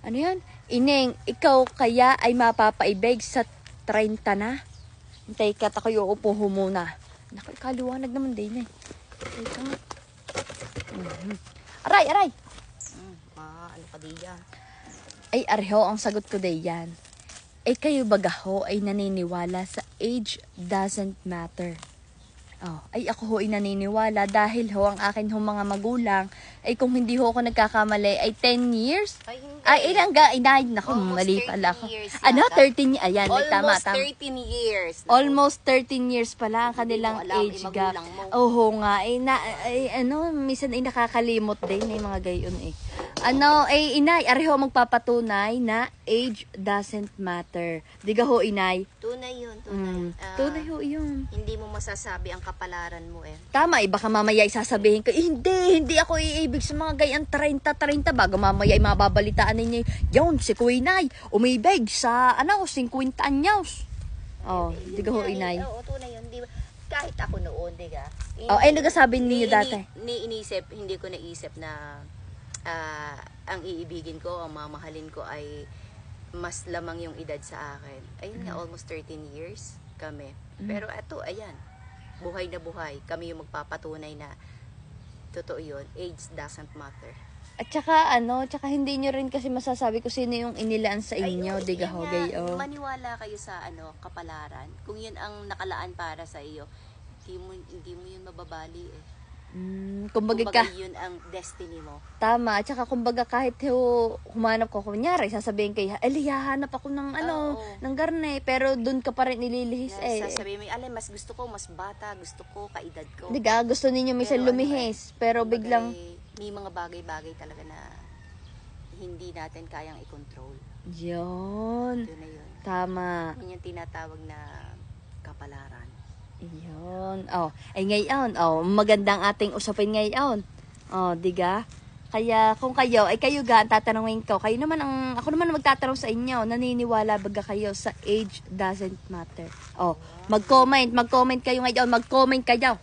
Ano yan? Ineng, ikaw kaya ay mapapaibig sa 30 na? Hintay ka, ako yung upo muna. Naku, kaliwanag naman din eh. Teka. Aray, aray! Ano ka diyan? Ay, areho, ang sagot ko day yan. Ay, kayo baga ho ay naniniwala sa age doesn't matter. Oh, ay ako ho ay naniniwala dahil ho ang akin ho mga magulang ay kung hindi ho ako nagkakamali ay 10 years. Ay, hindi. Ay, ilang ga, inay, naku, Almost mali 13 pala ako. years Ano, yata. 13, ayan, tama, Almost tama. 13 years. Naku. Almost 13 years pala ang Hindi kanilang mo alam, age eh, gap. magulang mo. Oo nga, minsan ay nakakalimot din na yung mga gayon eh. Ano, inay, areho magpapatunay na age doesn't matter. Diga ho, inay. Tunay yun, tunay. Tunay ho yun. Hindi mo masasabi ang kapalaran mo eh. Tama, baka mamaya isasabihin ko, hindi ako iibig sa mga gayang 30 bago mamaya ay mababalitaan ninyo, yun, si Kuinay, umibig sa, 50 anyos. Oh, di ka ho, inay. Oo, tunay yun. Di ba? Kahit ako noon, di ka? Oh, ay, nagsasabi ninyo dati. Hindi ko naisip na ang iibigin ko, ang mamahalin ko ay mas lamang yung edad sa akin. Ayun nga, almost 13 years kami. Pero eto, ayan, buhay na buhay. Kami yung magpapatunay na totoo yun. Age doesn't matter. At tsaka hindi nyo rin kasi masasabi ko sino yung inilaan sa inyo, di ka ho, gayo. Maniwala kayo sa kapalaran. Kung yun ang nakalaan para sa iyo, hindi mo yun mababali eh. Kumbaga yun ang destiny mo. Tama, at saka kumbaga kahit humanap ko, kunyari, sasabihin kayo, hahanap ako ng ng garne, pero dun ka pa rin nililihis Sasabihin mo, mas gusto ko, mas bata, gusto ko, kaedad ko. Diga, gusto ninyo minsan lumihis, pero biglang, may mga bagay-bagay talaga na hindi natin kayang i-control. yun, Yun na yun. tama. Yun yung tinatawag na kapalaran. Yun. Ay ngayon, magandang ating usapin ngayon. Diga? Kaya kung kayo, kayo ga, tatanungin ko, ako naman magtatanong sa inyo, naniniwala baga kayo sa age doesn't matter? Mag-comment kayo ngayon, mag-comment kayo.